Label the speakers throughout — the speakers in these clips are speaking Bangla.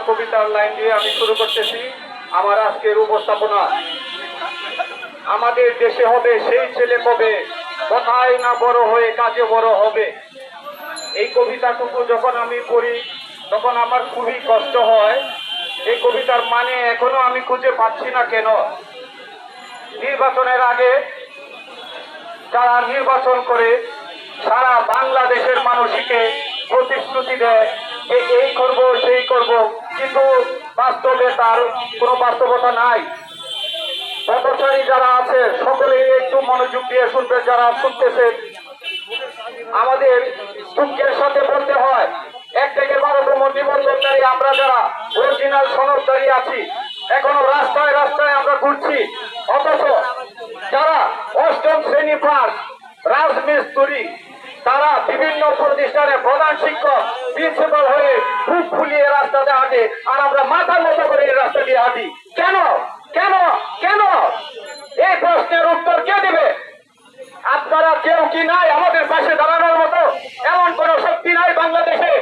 Speaker 1: কবিতার লাইন দিয়ে আমি শুরু করতেছি আমার আজকের উপস্থাপনা। আমাদের দেশে হবে সেই ছেলে কবে, কথায় না বড় হয়ে কাজে বড় হবে। এই কবিতাটুকু যখন আমি পড়ি তখন আমার খুবই কষ্ট হয়। এই কবিতার মানে এখনো আমি খুঁজে পাচ্ছি না কেন। নির্বাচনের আগে যারা নির্বাচন করে সারা বাংলাদেশের মানুষকে প্রতিশ্রুতি দেয় যে এই করব সেই করব, কিন্তু বাস্তবে তার কোনো বাস্তবতা নাই। পথচারী যারা আছে সকলেই একটু মনোযোগ দিয়ে শুনবে, যারা শুনতেছে। আমাদের দুঃখের সাথে বলতে হয় 1 থেকে 12তম নিবন্ধনকারী আমরা যারা অরিজিনাল সনদকারী আছি এখনো রাস্তায় রাস্তায় আমরা ঘুরছি। অথচ যারা 8ম শ্রেণী পাস রাজমিস্ত্রি তারা বিভিন্ন প্রতিষ্ঠানে প্রধান শিক্ষক প্রিন্সিপাল হয়ে বুক ফুলিয়ে রাস্তাতে হাঁটে, আর আমরা মাথার মতো করে এই রাস্তা দিয়ে হাঁটি। কেন কেন কেন? এই প্রশ্নের উত্তর কে দিবে? আপনারা কেউ কি নাই আমাদের পাশে দাঁড়ানোর মতো? এমন কোন শক্তি নাই বাংলাদেশে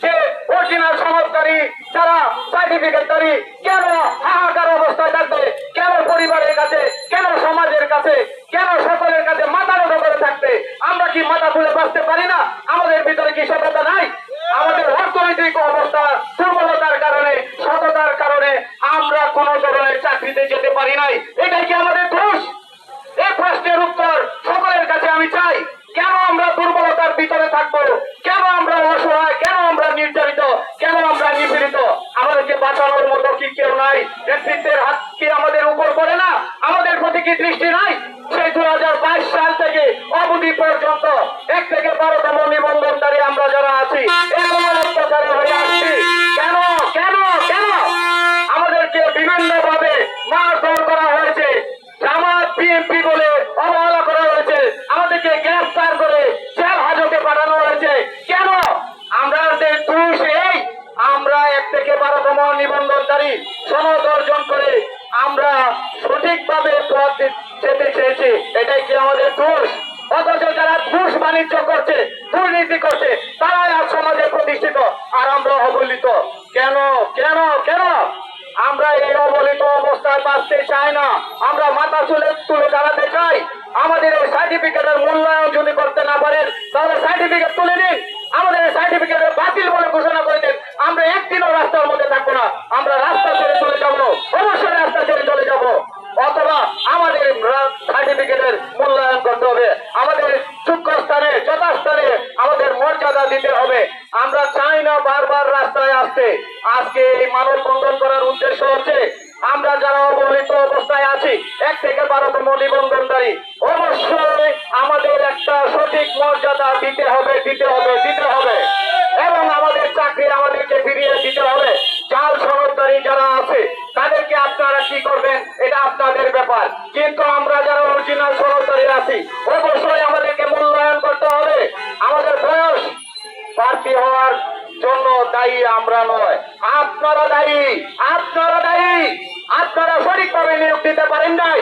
Speaker 1: যে অরিজিনাল সনদকারী যারা সার্টিফিকেটকারী কেন হাহাকার অবস্থায় থাকবে? কেন পরিবারের কাছে, কেন সমাজের কাছে, কেন সকলের কাছে মাথা নত করে থাকবে? আমরা কি মাথা তুলে বাঁচতে পারি না? আমাদের ভিতরে কি সততা নাই? আমাদের অর্থনৈতিক অবস্থা দুর্বলতার কারণে, সততার কারণে আমরা কোন ধরনের চাকরিতে যেতে পারি নাই। এটাই কি আমাদের দোষ? এই প্রশ্নের উত্তর সকলের কাছে আমি চাই। কেন আমরা দুর্বলতার ভিতরে থাকবো? কেন আমরা অসহায়? কেন আমরা নির্যাতিত? কেন আমরা নিপীড়িত? আমাদেরকে বাঁচানোর মতো কি কেউ নাই? নেতৃত্বের হাত কি আমাদের উপর পড়ে না? আমাদের প্রতি কি দৃষ্টি নাই? সেই 2022 সাল থেকে অবধি পর্যন্ত 1 থেকে 12তম নিবন্ধনকারী আমরা যারা আছি এখনো অত্যাচারে হয়ে আসছি। কেন কেন কেন? আমাদেরকে বিভিন্ন ভাবে মারধর করা হয়েছে, জামাত বিএনপি বলে অবহেলা করা হয়েছে, আমাদেরকে গ্রেফতার করে জেল হাজতে পাঠানো হয়েছে। কেন? আমাদের দোষ এই, আমরা 1 থেকে 12তম নিবন্ধনকারী সনদ অর্জন করে আমরা সঠিকভাবে পথ যেতে চেয়েছি। এটাই কি আমাদের দোষ? অথচ যারা ঘুষ বাণিজ্য করছে, দুর্নীতি করছে, তারাই আজ সমাজে প্রতিষ্ঠিত, আর আমরা অবহেলিত। কেন কেন কেন? আমরা এই অবহেলিত অবস্থায় বাঁচতে চাই না। আমরা মাথা তুলে দাঁড়াতে চাই। আমাদের এই সার্টিফিকেটের মূল্যায়ন যদি করতে না পারেন তাহলে সার্টিফিকেট তুলে নিন, আমাদের এই সার্টিফিকেটের বাতিল বলে ঘোষণা করে দেন। আমরা একদিনও রাস্তার মধ্যে থাকবো না, আমরা রাস্তা ছেড়ে চলে যাব, অবশ্যই রাস্তা ছেড়ে চলে যাব। অথবা আমাদের সার্টিফিকেটের মূল্যায়ন করতে হবে, আমাদের যোগ্য স্থানে যথাস্থানে আমাদের মর্যাদা দিতে হবে। আমরা চাই না বারবার রাস্তায় আসতে। আজকে এই মানববন্ধন করার উদ্দেশ্য হচ্ছে আমরা যারা অবহেলিত অবস্থায় আছি 1 থেকে 12তম নিবন্ধনকারী, অবশ্যই আমাদের একটা সঠিক মর্যাদা দিতে হবে দিতে হবে দিতে হবে এবং আমাদের চাকরি আমাদেরকে ফিরিয়ে দিতে হবে। জাল সনদকারী যারা আছে তাদেরকে আপনারা কি করবেন এটা আপনাদের ব্যাপার, কিন্তু আমরা যারা অরিজিনাল সনদকারী আছি অবশ্যই আমাদেরকে মূল্যায়ন করতে হবে। আমাদের বয়স প্রার্থী হওয়ার জন্য দায়ী আমরা নয়, আপনারা দায়ী। আপনারা দায়ী, আপনারা সঠিকভাবে নিয়োগ দিতে পারেন নাই।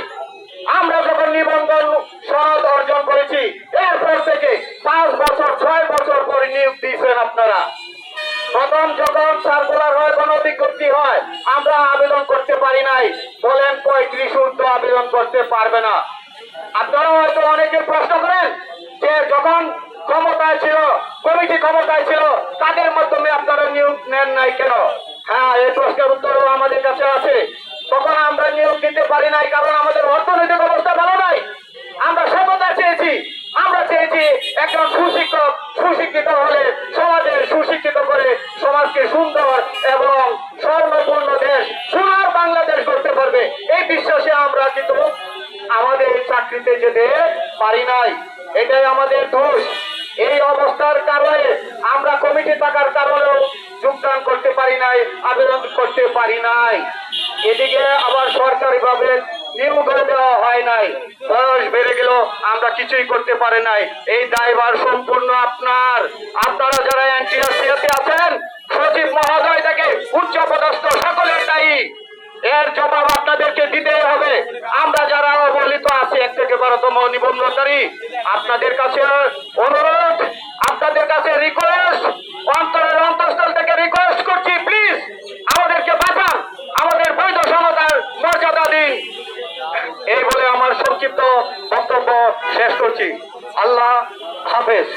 Speaker 1: আমরা যখন নিবন্ধন সনদ অর্জন করেছি এরপর থেকে 5 বছর 6 বছর পরে নিয়োগ দিয়েছেন আপনারা। প্রথম যখন সার্কুলার হয়, কোন বিজ্ঞপ্তি হয়, আমরা আবেদন করতে পারি নাই। বলেন 35 ঊর্ধ্ব আবেদন করতে পারবে না। আপনারা হয়তো অনেকে প্রশ্ন করেন যে যখন ক্ষমতায় ছিল, কমিটি ক্ষমতায় ছিল, তাদের মাধ্যমে আপনারা নিয়োগ নেন নাই কেন? হ্যাঁ, এই প্রশ্নের উত্তরও আমাদের কাছে আছে। তখন আমরা নিয়োগ দিতে পারি নাই কারণ আমাদের অর্থনৈতিক অবস্থা ভালো নাই। আমরা সততা চেয়েছি, আমরা চেয়েছি একজন সুশিক্ষিত হলে সমাজের সুশিক্ষিত করে সমাজকে সুন্দর এবং স্বর্ণপূর্ণ দেশ, সোনার বাংলাদেশ করতে পারবে। এই বিশ্বাসে আমরা কিন্তু আমাদের চাকরিতে যেতে পারি নাই। এটাই আমাদের দোষ। এই অবস্থার কারণে আমরা কমিটি থাকার কারণেও যোগদান করতে পারি নাই, আবেদন করতে পারি নাই। এদিকে আবার সরকারিভাবে নিয়োগ দেওয়া হয় নাই, বয়স বেড়ে গেল, আমরা কিছুই করতে পারি নাই। এই দায়ভার সম্পূর্ণ আপনার। আপনারা যারা এনটিআরসিতে আছেন, সচিব মহোদয় থেকে উচ্চ পদস্থ সকলের দায়ী। এর জবাব আপনাদেরকে দিতে হবে। আমরা যারা অবহেলিত আছি 1 থেকে 12তম নিবন্ধনকারী, আপনাদের কাছে অনুরোধ, আপনাদের কাছে রিকোয়েস্ট, অন্তরের অন্তঃস্থল থেকে রিকোয়েস্ট করছি, প্লিজ আমাদের মর্যাদা দিন। এই বলে আমার সংক্ষিপ্ত বক্তব্য শেষ করছি। আল্লাহ হাফেজ।